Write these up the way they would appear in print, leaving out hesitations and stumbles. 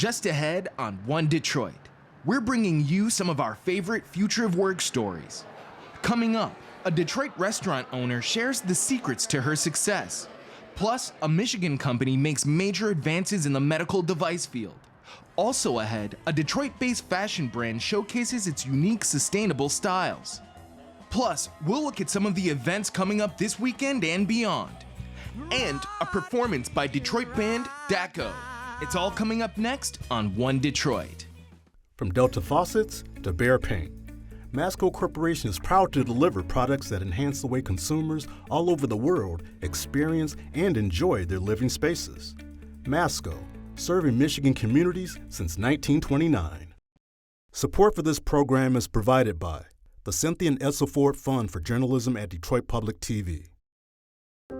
Just ahead on One Detroit, we're bringing you some of our favorite future of work stories. Coming up, a Detroit restaurant owner shares the secrets to her success. Plus, a Michigan company makes major advances in the medical device field. Also ahead, a Detroit-based fashion brand showcases its unique sustainable styles. Plus, we'll look at some of the events coming up this weekend and beyond. And a performance by Detroit band Daco. It's all coming up next on One Detroit. From Delta Faucets to Behr Paint, Masco Corporation is proud to deliver products that enhance the way consumers all over the world experience and enjoy their living spaces. Masco, serving Michigan communities since 1929. Support for this program is provided by the Cynthia and Essa Ford Fund for Journalism at Detroit Public TV.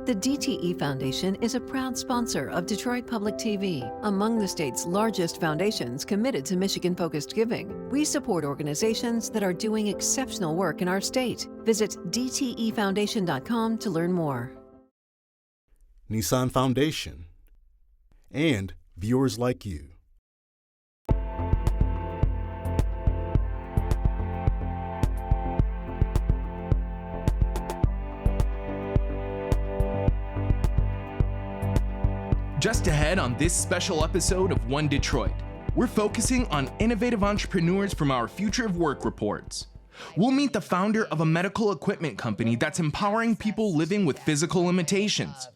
The DTE Foundation is a proud sponsor of Detroit Public TV, among the state's largest foundations committed to Michigan-focused giving. We support organizations that are doing exceptional work in our state. Visit dtefoundation.com to learn more. Nissan Foundation and viewers like you. Just ahead on this special episode of One Detroit, we're focusing on innovative entrepreneurs from our Future of Work reports. We'll meet the founder of a medical equipment company that's empowering people living with physical limitations.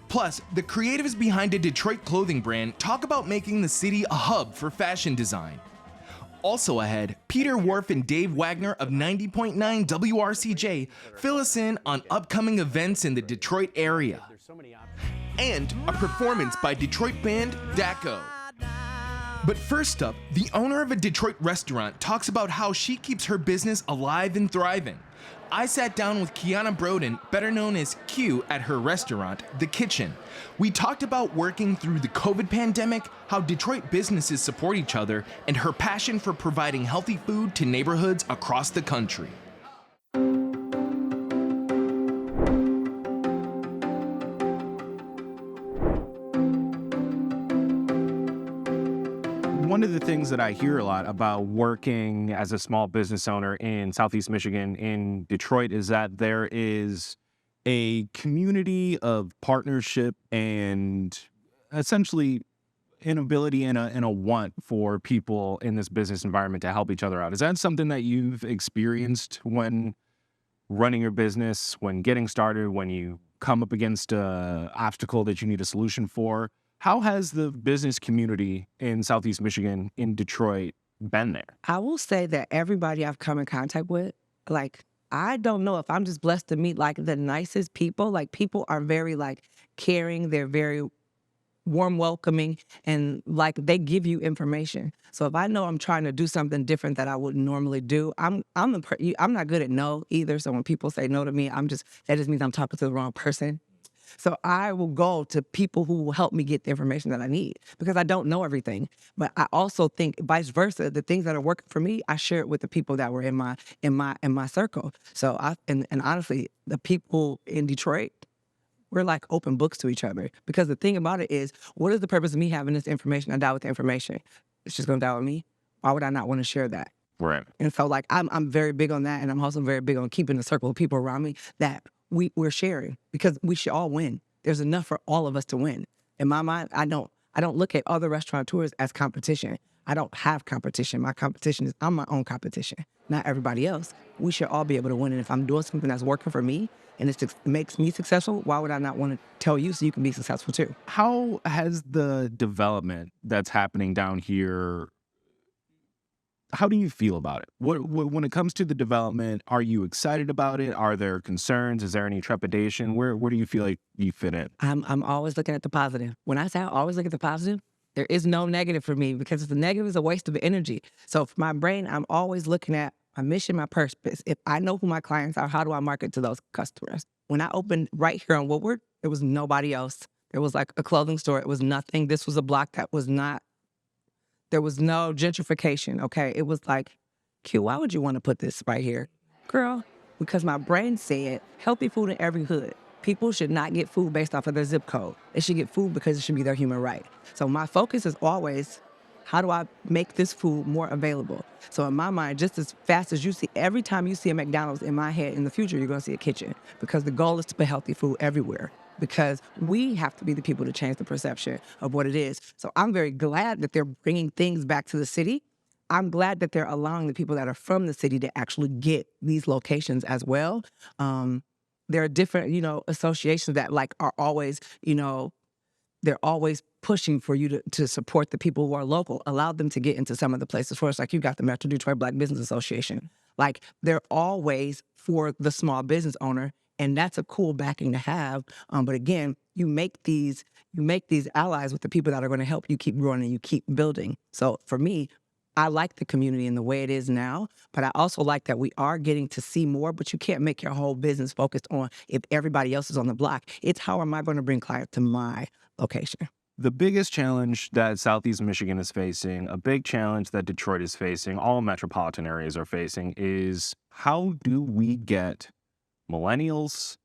Plus, the creatives behind a Detroit clothing brand talk about making the city a hub for fashion design. Also ahead, Peter Worf and Dave Wagner of 90.9 WRCJ fill us in on upcoming events in the Detroit area. And a performance by Detroit band Daco. But first up, the owner of a Detroit restaurant talks about how she keeps her business alive and thriving. I sat down with Quiana Broden, better known as Q, at her restaurant, The Kitchen. We talked about working through the COVID pandemic, how Detroit businesses support each other, and her passion for providing healthy food to neighborhoods across the country. One of the things that I hear a lot about working as a small business owner in Southeast Michigan, in Detroit, is that there is a community of partnership and essentially an ability and a want for people in this business environment to help each other out. Is that something that you've experienced when running your business, when getting started, when you come up against an obstacle that you need a solution for? How has the business community in Southeast Michigan, in Detroit, been there? I will say that everybody I've come in contact with, like, I don't know if I'm just blessed to meet, like, the nicest people. Like, people are very, like, caring. They're very warm, welcoming, and, like, they give you information. So if I know I'm trying to do something different that I wouldn't normally do, I'm not good at no either. So when people say no to me, that just means I'm talking to the wrong person. So I will go to people who will help me get the information that I need, because I don't know everything. But I also think vice versa, the things that are working for me, I share it with the people that were in my circle. So and honestly, the people in Detroit, we're like open books to each other, because the thing about it is, what is the purpose of me having this information? I die with the information. It's just gonna die with me. Why would I not want to share that? Right. And so, like, I'm very big on that, and I'm also very big on keeping a circle of people around me that we're sharing, because we should all win. There's enough for all of us to win. In my mind, I don't look at other restaurateurs as competition. I don't have competition. My competition is I'm my own competition, not everybody else. We should all be able to win. And if I'm doing something that's working for me and it makes me successful, why would I not want to tell you so you can be successful too? How has the development that's happening down here, how do you feel about it? When it comes to the development, are you excited about it? Are there concerns? Is there any trepidation? Where do you feel like you fit in? I'm always looking at the positive. When I say I always look at the positive, there is no negative for me, because the negative is a waste of energy. So for my brain, I'm always looking at my mission, my purpose. If I know who my clients are, how do I market to those customers? When I opened right here on Woodward, there was nobody else. There was like a clothing store. It was nothing. This was a block that was not. There was no gentrification, okay? It was like, Q, why would you want to put this right here? Girl, because my brain said healthy food in every hood. People should not get food based off of their zip code. They should get food because it should be their human right. So my focus is always, how do I make this food more available? So in my mind, just as fast as you see, every time you see a McDonald's in my head in the future, you're going to see a kitchen, because the goal is to put healthy food everywhere, because we have to be the people to change the perception of what it is. So I'm very glad that they're bringing things back to the city. I'm glad that they're allowing the people that are from the city to actually get these locations as well. There are different, associations that are always, they're always pushing for you to support the people who are local, allow them to get into some of the places for us. Like you got the Metro Detroit Black Business Association. Like they're always for the small business owner, and that's a cool backing to have. But again, you make these allies with the people that are going to help you keep growing and you keep building. So for me, I like the community in the way it is now, but I also like that we are getting to see more, but you can't make your whole business focused on if everybody else is on the block. It's how am I going to bring clients to my location? The biggest challenge that Southeast Michigan is facing, a big challenge that Detroit is facing, all metropolitan areas are facing, is how do we get millennials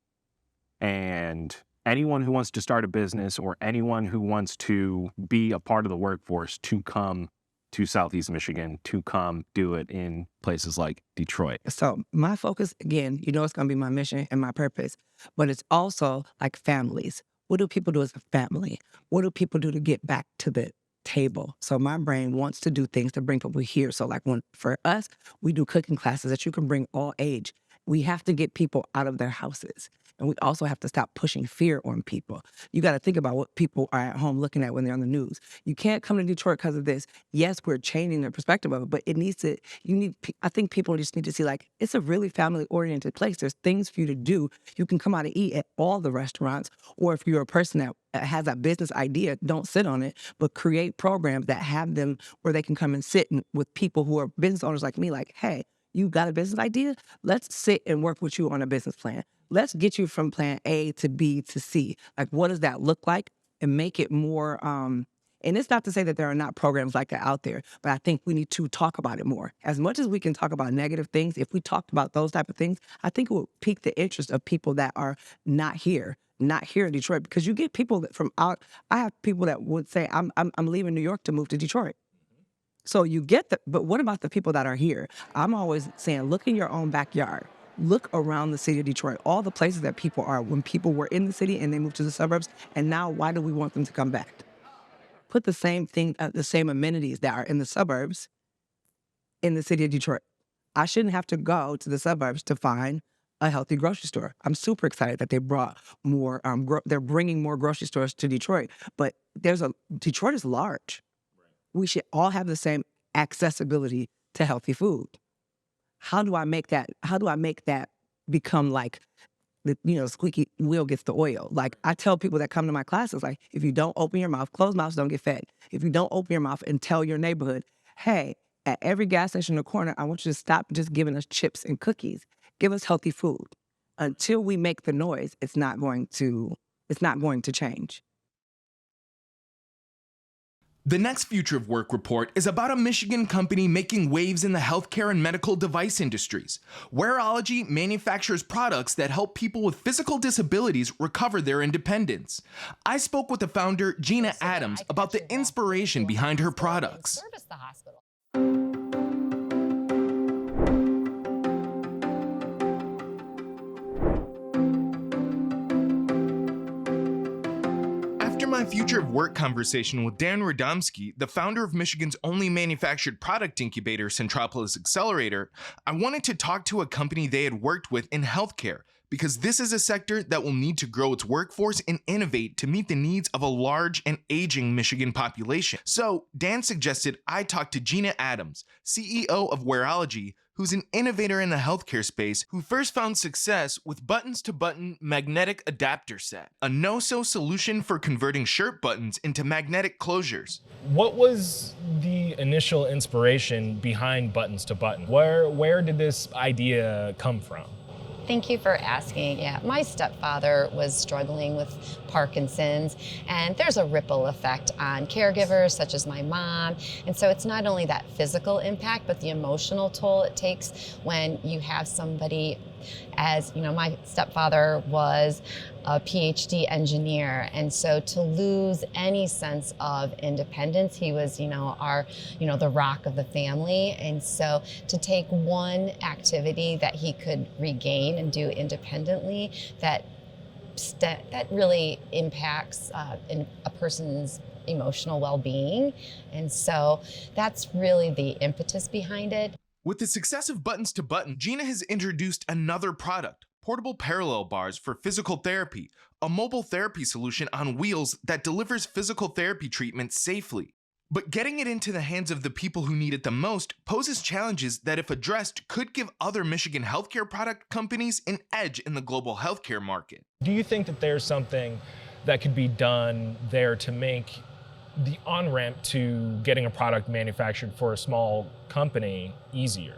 and anyone who wants to start a business or anyone who wants to be a part of the workforce to come to Southeast Michigan, to come do it in places like Detroit? So my focus, again, it's going to be my mission and my purpose, but it's also like families. What do people do as a family? What do people do to get back to the table? So my brain wants to do things to bring people here. So for us, we do cooking classes that you can bring all age. We have to get people out of their houses. And we also have to stop pushing fear on people. You got to think about what people are at home looking at when they're on the news. You can't come to Detroit because of this. Yes, we're changing their perspective of it, but I think people just need to see it's a really family-oriented place. There's things for you to do. You can come out and eat at all the restaurants, or if you're a person that has a business idea, don't sit on it, but create programs that have them where they can come and sit with people who are business owners like me, hey, you got a business idea? Let's sit and work with you on a business plan. Let's get you from plan A to B to C. What does that look like? And make it more, and it's not to say that there are not programs like that out there, but I think we need to talk about it more. As much as we can talk about negative things, if we talked about those type of things, I think it would pique the interest of people that are not here in Detroit, because you get people that from out. I have people that would say, I'm leaving New York to move to Detroit. So you get but what about the people that are here? I'm always saying, look in your own backyard. Look around the city of Detroit, all the places that people are when people were in the city and they moved to the suburbs. And now why do we want them to come back? Put the same thing, the same amenities that are in the suburbs in the city of Detroit. I shouldn't have to go to the suburbs to find a healthy grocery store. I'm super excited that they brought more, they're bringing more grocery stores to Detroit, but Detroit is large. We should all have the same accessibility to healthy food. How do I make that become the squeaky wheel gets the oil? I tell people that come to my classes, if you don't open your mouth, closed mouths don't get fed. If you don't open your mouth and tell your neighborhood, hey, at every gas station in the corner, I want you to stop just giving us chips and cookies. Give us healthy food. Until we make the noise, it's not going to change. The next Future of Work report is about a Michigan company making waves in the healthcare and medical device industries. Wareologie manufactures products that help people with physical disabilities recover their independence. I spoke with the founder, Gina Adams, about the inspiration behind her products. My Future of Work conversation with Dan Radomski, the founder of Michigan's only manufactured product incubator, Centropolis Accelerator, I wanted to talk to a company they had worked with in healthcare, because this is a sector that will need to grow its workforce and innovate to meet the needs of a large and aging Michigan population. So Dan suggested I talk to Gina Adams, CEO of Wareologie, who's an innovator in the healthcare space who first found success with buttons-to-button magnetic adapter set, a no-sew solution for converting shirt buttons into magnetic closures. What was the initial inspiration behind buttons to button? Where did this idea come from? Thank you for asking. Yeah, my stepfather was struggling with Parkinson's, and there's a ripple effect on caregivers such as my mom. And so it's not only that physical impact, but the emotional toll it takes when you have somebody as, you know, my stepfather was a PhD engineer, and so to lose any sense of independence, he was, you know, the rock of the family, and so to take one activity that he could regain and do independently, that really impacts a person's emotional well-being, and so that's really the impetus behind it. With the success of Buttons to Button, Gina has introduced another product, portable parallel bars for physical therapy, a mobile therapy solution on wheels that delivers physical therapy treatment safely. But getting it into the hands of the people who need it the most poses challenges that, if addressed, could give other Michigan healthcare product companies an edge in the global healthcare market. Do you think that there's something that could be done there to make the on-ramp to getting a product manufactured for a small company easier?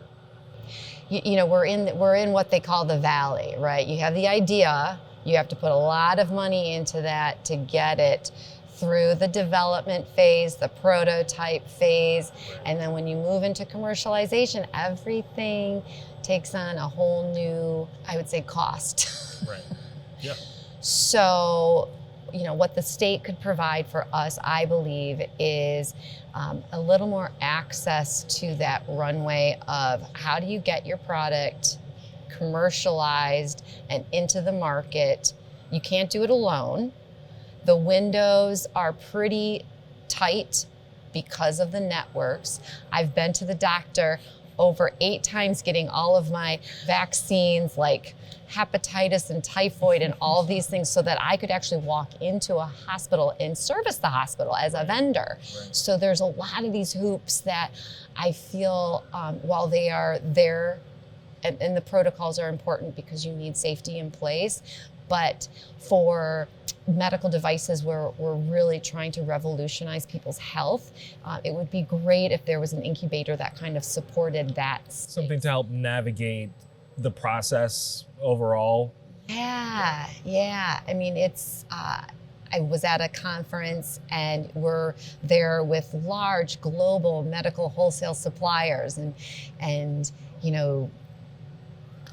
You know, we're in what they call the valley, right? You have the idea, you have to put a lot of money into that to get it through the development phase, the prototype phase, and then when you move into commercialization, everything takes on a whole new, I would say, cost. Right. Yeah. So, you know, what the state could provide for us, I believe, is a little more access to that runway of how do you get your product commercialized and into the market. You can't do it alone. The windows are pretty tight because of the networks. I've been to the doctor over 8 times getting all of my vaccines, like hepatitis and typhoid and all of these things, so that I could actually walk into a hospital and service the hospital as a vendor. Right. So there's a lot of these hoops that I feel, while they are there, and the protocols are important because you need safety in place, but for medical devices where we're really trying to revolutionize people's health, it would be great if there was an incubator that kind of supported that space. Something to help navigate the process overall. Yeah. I mean, it's, I was at a conference and we're there with large global medical wholesale suppliers, and you know,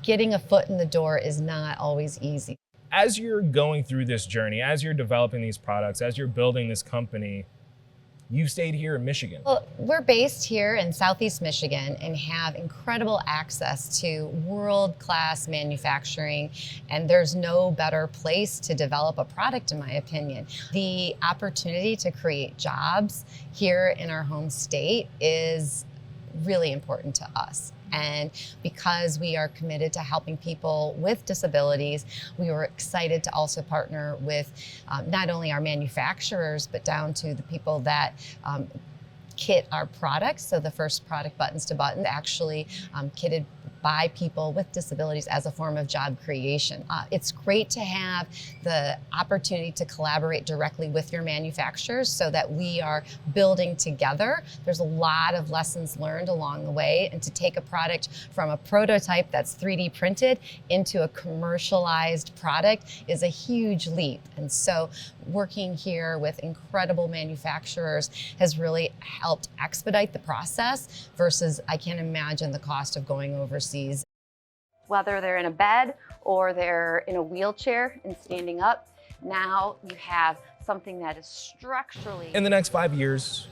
getting a foot in the door is not always easy. As you're going through this journey, as you're developing these products, as you're building this company, you stayed here in Michigan. Well, we're based here in Southeast Michigan and have incredible access to world-class manufacturing, and there's no better place to develop a product, in my opinion. The opportunity to create jobs here in our home state is really important to us. And because we are committed to helping people with disabilities, we were excited to also partner with not only our manufacturers, but down to the people that kit our products. So the first product, Buttons to Button, actually kitted by people with disabilities as a form of job creation. It's great to have the opportunity to collaborate directly with your manufacturers so that we are building together. There's a lot of lessons learned along the way, and to take a product from a prototype that's 3D printed into a commercialized product is a huge leap. And so working here with incredible manufacturers has really helped expedite the process versus, I can't imagine the cost of going overseas. Whether they're in a bed or they're in a wheelchair and standing up, now you have something that is structurally... In the next 5 years,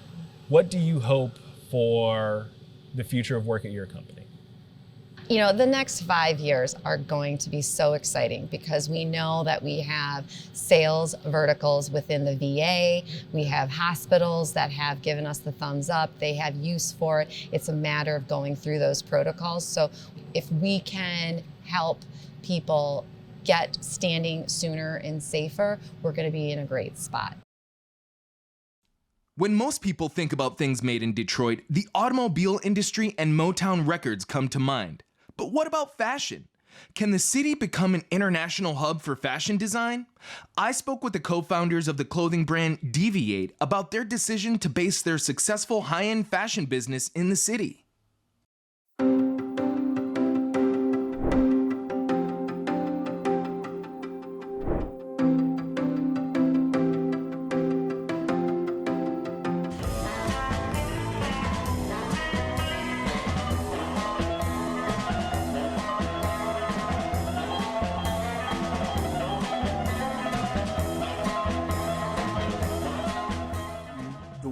what do you hope for the future of work at your company? You know, the next 5 years are going to be so exciting because we know that we have sales verticals within the VA. We have hospitals that have given us the thumbs up. They have use for it. It's a matter of going through those protocols. So if we can help people get standing sooner and safer, we're going to be in a great spot. When most people think about things made in Detroit, the automobile industry and Motown Records come to mind. But what about fashion? Can the city become an international hub for fashion design? I spoke with the co-founders of the clothing brand Deviate about their decision to base their successful high-end fashion business in the city.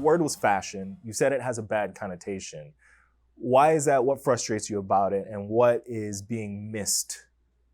word was fashion. You said it has a bad connotation. Why is that? What frustrates you about it? And what is being missed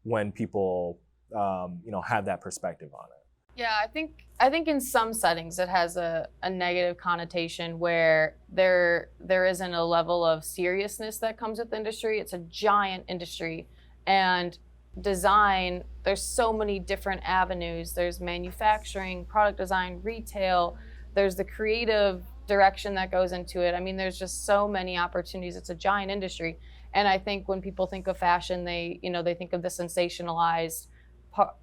when people, have that perspective on it? Yeah, I think in some settings it has a negative connotation where there isn't a level of seriousness that comes with the industry. It's a giant industry, and design, there's so many different avenues. There's manufacturing, product design, retail, there's the creative direction that goes into it. I mean, there's just so many opportunities. It's a giant industry. And I think when people think of fashion, they think of the sensationalized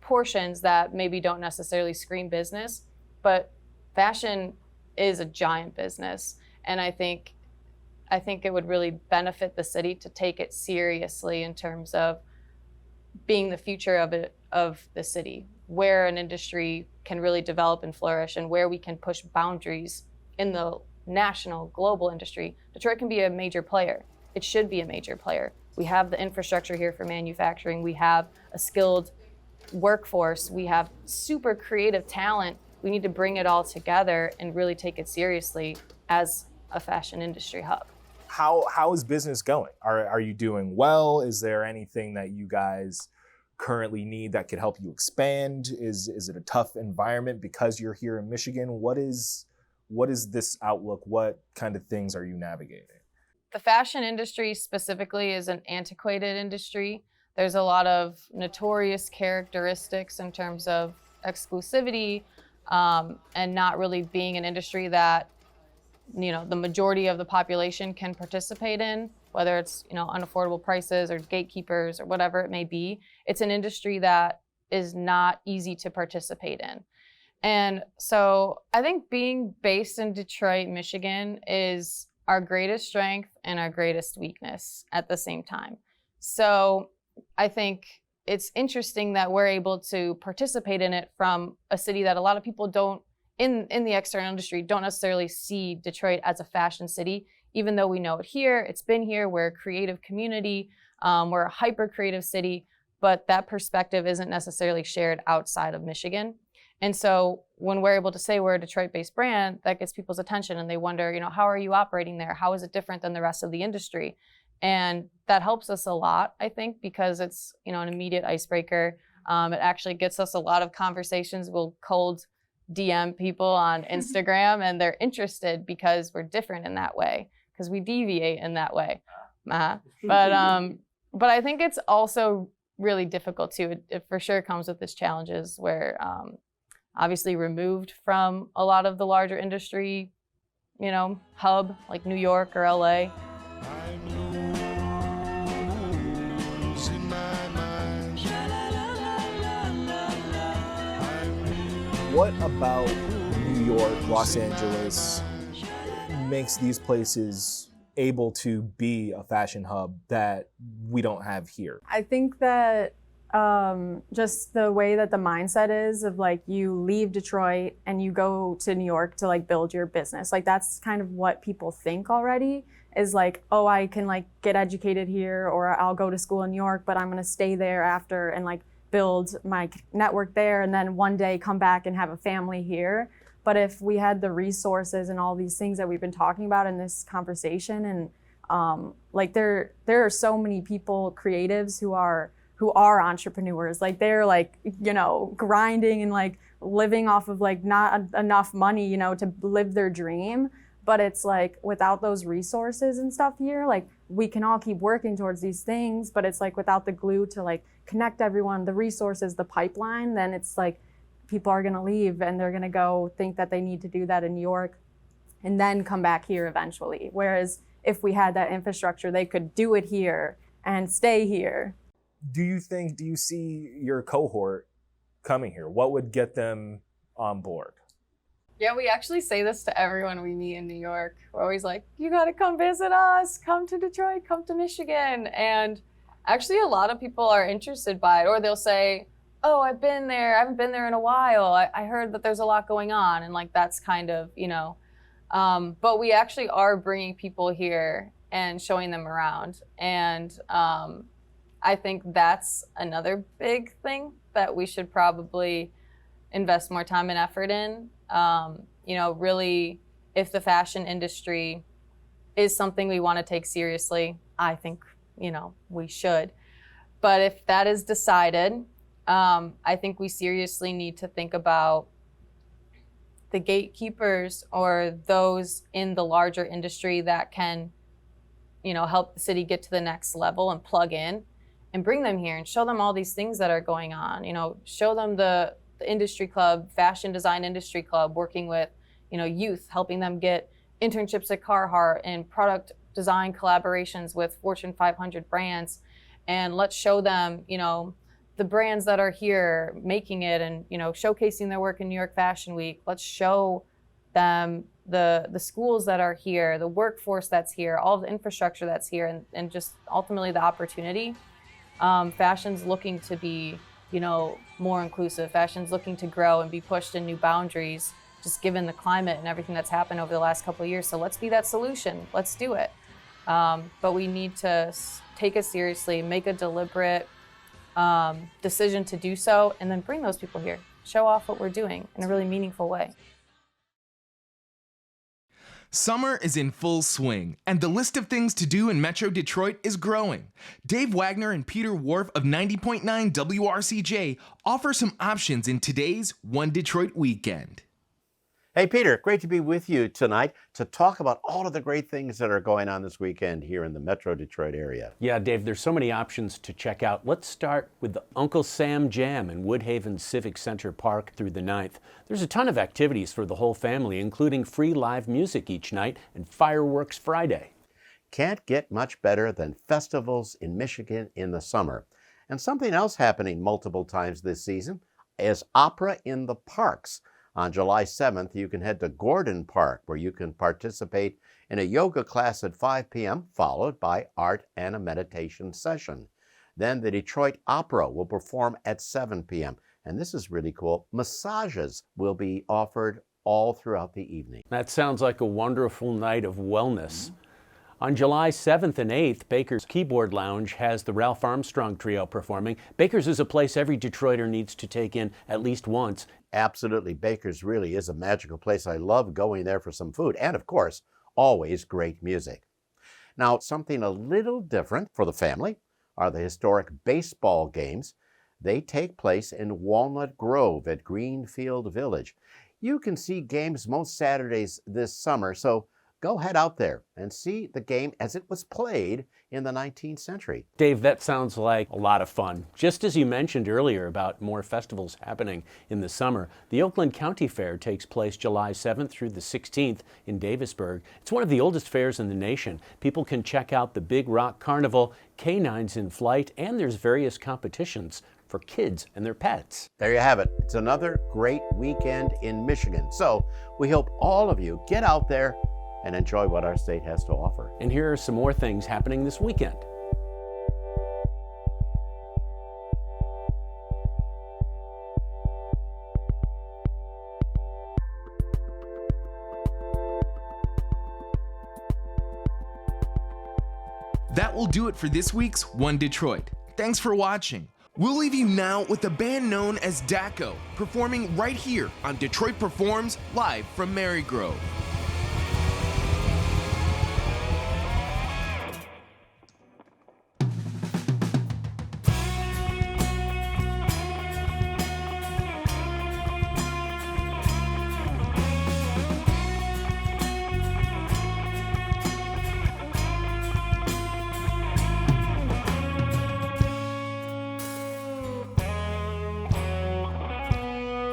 portions that maybe don't necessarily scream business, but fashion is a giant business. And I think it would really benefit the city to take it seriously in terms of being the future of the city, where an industry can really develop and flourish, and where we can push boundaries in the national, global industry. Detroit can be a major player. It should be a major player. We have the infrastructure here for manufacturing. We have a skilled workforce. We have super creative talent. We need to bring it all together and really take it seriously as a fashion industry hub. How is business going? Are you doing well? Is there anything that you guys currently need that could help you expand? Is it a tough environment because you're here in Michigan? What is this outlook? What kind of things are you navigating? The fashion industry specifically is an antiquated industry. There's a lot of notorious characteristics in terms of exclusivity, and not really being an industry that the majority of the population can participate in, whether it's unaffordable prices or gatekeepers or whatever it may be. It's an industry that is not easy to participate in. And so I think being based in Detroit, Michigan is our greatest strength and our greatest weakness at the same time. So I think it's interesting that we're able to participate in it from a city that a lot of people don't, in the external industry, don't necessarily see Detroit as a fashion city, even though we know it here, it's been here, we're a creative community, we're a hyper creative city, but that perspective isn't necessarily shared outside of Michigan. And so when we're able to say we're a Detroit-based brand, that gets people's attention, and they wonder, how are you operating there? How is it different than the rest of the industry? And that helps us a lot, I think, because it's an immediate icebreaker. It actually gets us a lot of conversations. We'll cold DM people on Instagram, and they're interested because we're different in that way, because we deviate in that way. But I think it's also really difficult too. It for sure comes with its challenges where obviously removed from a lot of the larger industry, hub like New York or LA. What about New York, Los Angeles makes these places able to be a fashion hub that we don't have here? I think that just the way that the mindset is of you leave Detroit and you go to New York to build your business. That's kind of what people think already is oh, I can get educated here, or I'll go to school in New York, but I'm gonna stay there after and build my network there and then one day come back and have a family here. But if we had the resources and all these things that we've been talking about in this conversation, and there are so many people, creatives who are entrepreneurs, they're grinding and living off of not enough money, to live their dream. But it's without those resources and stuff here, we can all keep working towards these things, but it's without the glue to connect everyone, the resources, the pipeline, then it's people are gonna leave and they're gonna go think that they need to do that in New York and then come back here eventually. Whereas if we had that infrastructure, they could do it here and stay here. Do you see your cohort coming here? What would get them on board? Yeah, we actually say this to everyone we meet in New York. We're always like, you gotta come visit us, come to Detroit, come to Michigan. And actually a lot of people are interested by it, or they'll say, oh, I've been there, I haven't been there in a while. I heard that there's a lot going on, and that's kind of, but we actually are bringing people here and showing them around. And I think that's another big thing that we should probably invest more time and effort in. Really if the fashion industry is something we want to take seriously. I think, we should. But if that is decided, I think we seriously need to think about the gatekeepers or those in the larger industry that can, help the city get to the next level and plug in and bring them here and show them all these things that are going on. Show them the industry club, fashion design industry club, working with, youth, helping them get internships at Carhartt and product design collaborations with Fortune 500 brands. And let's show them, the brands that are here making it and, showcasing their work in New York Fashion Week. Let's show them the schools that are here, the workforce that's here, all the infrastructure that's here, and just ultimately the opportunity. Fashion's looking to be, more inclusive. Fashion's looking to grow and be pushed in new boundaries, just given the climate and everything that's happened over the last couple of years. So let's be that solution. Let's do it. But we need to take it seriously, make a deliberate decision to do so, and then bring those people here. Show off what we're doing in a really meaningful way. Summer is in full swing, and the list of things to do in Metro Detroit is growing. Dave Wagner and Peter Worf of 90.9 WRCJ offer some options in today's One Detroit Weekend. Hey, Peter, great to be with you tonight to talk about all of the great things that are going on this weekend here in the Metro Detroit area. Yeah, Dave, there's so many options to check out. Let's start with the Uncle Sam Jam in Woodhaven Civic Center Park through the 9th. There's a ton of activities for the whole family, including free live music each night and fireworks Friday. Can't get much better than festivals in Michigan in the summer. And something else happening multiple times this season is Opera in the Parks. On July 7th, you can head to Gordon Park, where you can participate in a yoga class at 5 p.m., followed by art and a meditation session. Then the Detroit Opera will perform at 7 p.m., and this is really cool. Massages will be offered all throughout the evening. That sounds like a wonderful night of wellness. On July 7th and 8th, Baker's Keyboard Lounge has the Ralph Armstrong Trio performing. Baker's is a place every Detroiter needs to take in at least once. Absolutely. Baker's really is a magical place. I love going there for some food and, of course, always great music. Now, something a little different for the family are the historic baseball games. They take place in Walnut Grove at Greenfield Village. You can see games most Saturdays this summer, so go head out there and see the game as it was played in the 19th century. Dave, that sounds like a lot of fun. Just as you mentioned earlier about more festivals happening in the summer, the Oakland County Fair takes place July 7th through the 16th in Davisburg. It's one of the oldest fairs in the nation. People can check out the Big Rock Carnival, canines in flight, and there's various competitions for kids and their pets. There you have it. It's another great weekend in Michigan. So we hope all of you get out there and enjoy what our state has to offer. And here are some more things happening this weekend. That will do it for this week's One Detroit. Thanks for watching. We'll leave you now with a band known as Daco, performing right here on Detroit Performs, live from Marygrove.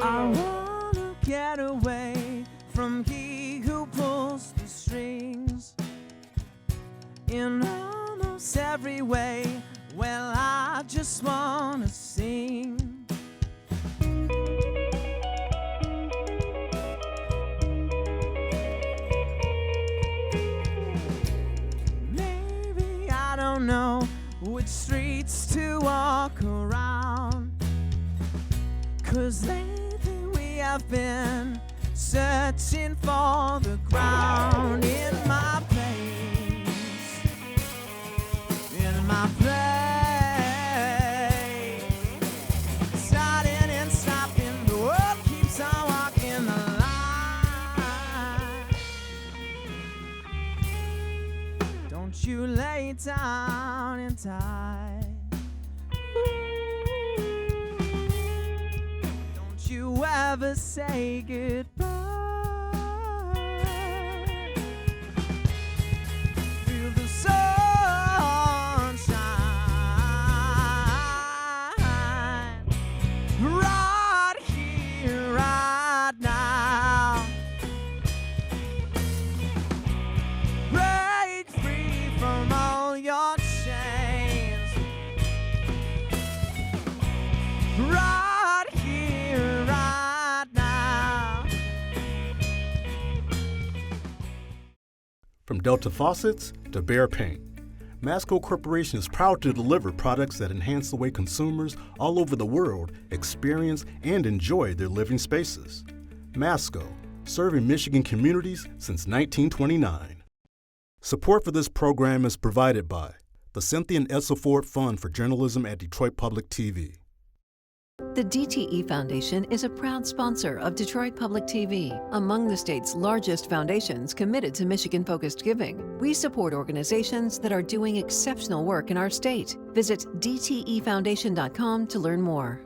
I wanna get away from he who pulls the strings in almost every way. Well, I just wanna sing. Maybe I don't know which streets to walk around, 'cause I've been searching for the ground in my place, in my place. Starting and stopping, the world keeps on walking the line. Don't you lay down and die. Don't you ever say goodbye. Feel the sunshine right here, right now. Break free from all your chains. Right here, right now. From Delta Faucets to Behr Paint, Masco Corporation is proud to deliver products that enhance the way consumers all over the world experience and enjoy their living spaces. Masco, serving Michigan communities since 1929. Support for this program is provided by the Cynthia and Essa Ford Fund for Journalism at Detroit Public TV. The DTE Foundation is a proud sponsor of Detroit Public TV, among the state's largest foundations committed to Michigan-focused giving. We support organizations that are doing exceptional work in our state. Visit dtefoundation.com to learn more.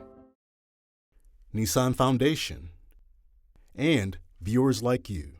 Nissan Foundation, and viewers like you.